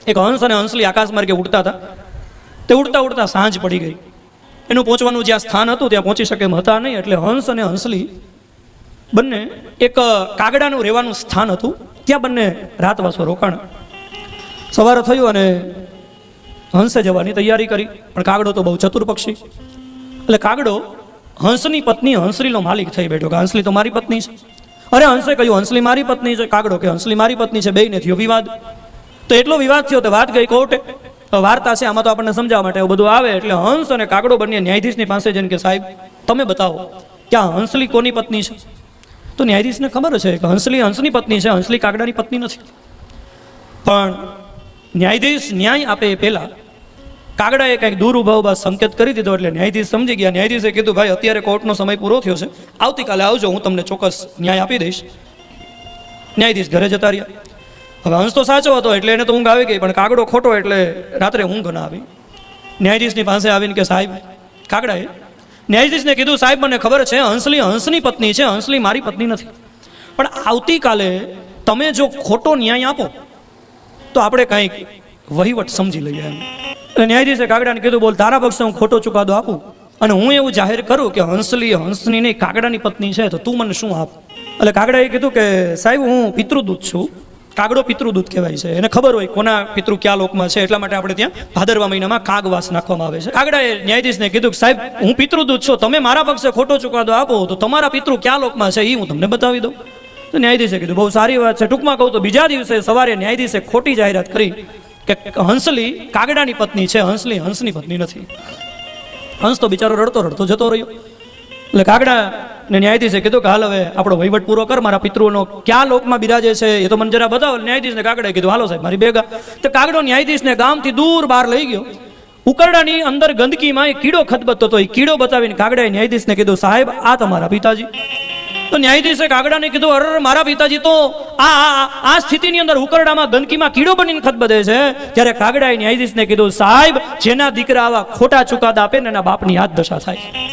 એક હંસ અને હંસલી આકાશ માર્ગે ઉડતા હતા. તે ઉડતા ઉડતા સાંજ પડી ગઈ. એનું પહોંચવાનું જ્યાં સ્થાન હતું ત્યાં પહોંચી શકે એમ હતા નહીં. એટલે હંસ અને હંસલી બંને એક કાગડાનું રહેવાનું સ્થાન હતું, ત્યાં બંને રાતવાસો રોકાણા. સવારે થયું અને હંસે જવાની તૈયારી કરી, પણ કાગડો તો બહુ ચતુર પક્ષી. એટલે કાગડો હંસની પત્ની હંસલીનો માલિક થઈ બેઠો કે હંસલી તો મારી પત્ની છે. અરે હંસે કહ્યું હંસલી મારી પત્ની છે. કાગડો કે હંસલી મારી પત્ની છે. બેયને થયો વિવાદ. તો એટલો વિવાદ થયો તો વાત ગઈ કોર્ટે. વાર્તા છે, આમાં તો આપણને સમજાવવા માટે એવું બધું આવે. એટલે હંસ અને કાગડો બંને ન્યાયાધીશની પાસે જઈને કે સાહેબ તમે બતાવો કે આ હંસલી કોની પત્ની છે. તો ન્યાયાધીશને ખબર છે કે હંસલી હંસની પત્ની છે, હંસલી કાગડાની પત્ની નથી. પણ ન્યાયાધીશ ન્યાય આપે એ પહેલા કાગડાએ કંઈક દૂર ઉભા સંકેત કરી દીધો. એટલે ન્યાયાધીશ સમજી ગયા. ન્યાયાધીશે કીધું ભાઈ અત્યારે કોર્ટનો સમય પૂરો થયો છે, આવતીકાલે આવજો, હું તમને ચોક્કસ ન્યાય આપી દઈશ. ન્યાયાધીશ ઘરે જતા રહ્યા. હવે હંસ તો સાચો હતો એટલે એને તો ઊંઘ આવી ગઈ, પણ કાગડો ખોટો એટલે રાત્રે ઊંઘ ના આવી. ન્યાયાધીશની પાસે આવીને કે સાહેબ, કાગડાએ ન્યાયાધીશને કીધું સાહેબ મને ખબર છે હંસલી હંસની પત્ની છે, હંસલી મારી પત્ની નથી, પણ આવતીકાલે તમે જો ખોટો ન્યાય આપો તો આપણે કંઈક વહીવટ સમજી લઈએ એમ. એટલે ન્યાયાધીશે કાગડાને કીધું બોલ તારા પક્ષે હું ખોટો ચુકાદો આપું અને હું એવું જાહેર કરું કે હંસલી હંસની નહીં કાગડાની પત્ની છે, તો તું મને શું આપ. એટલે કાગડાએ કીધું કે સાહેબ હું પિતૃદૂત છું. કાગડો પિતૃદૂત કહેવાય છે, એને ખબર હોય કોના પિતૃ ક્યાં લોકમાં છે, એટલા માટે આપણે ત્યાં ભાદરવા મહિનામાં કાગવાસ નાખવામાં આવે છે. કાગડાએ ન્યાયાધીશને કીધું કે સાહેબ હું પિતૃદૂત છું, તમે મારા પક્ષે ખોટો ચુકાદો આપો તો તમારા પિતૃ ક્યાં લોકમાં છે એ હું તમને બતાવી દઉં. તો ન્યાયાધીશે કીધું બહુ સારી વાત છે. ટૂંકમાં કહું તો બીજા દિવસે સવારે ન્યાયાધીશે ખોટી જાહેરાત કરી કે હંસલી કાગડાની પત્ની છે, હંસલી હંસની પત્ની નથી. હંસ તો બિચારો રડતો રડતો જતો રહ્યો. એટલે કાગડાને ન્યાયાધીશે કીધું કે હાલ હવે આપણો વહીવટ પૂરો કર, મારા પિતૃનો ક્યાં લોકમાં બિરાજે છે એ તો મને જરા બતાવો. ન્યાયાધીશને કાગડાએ કીધું હાલો સાહેબ મારી ભેગા. તો કાગડો ન્યાયાધીશને ગામથી દૂર બહાર લઈ ગયો. ઉકરડાની અંદર ગંદકીમાં એક કીડો ખદબદતો હતો. એ કીડો બતાવીને કાગડાએ ન્યાયાધીશને કીધું સાહેબ આ તમારા પિતાજી. તો ન્યાયાધીશે કાગડાને કીધું અરે મારા પિતાજી તો આ સ્થિતિની અંદર ઉકરડામાં ગંદકીમાં કીડો બનીને ખદબદે છે. ત્યારે કાગડાએ ન્યાયાધીશને કીધું સાહેબ જેના દીકરા આવા ખોટા ચુકાદા આપે ને એના બાપની આ જ દશા થાય.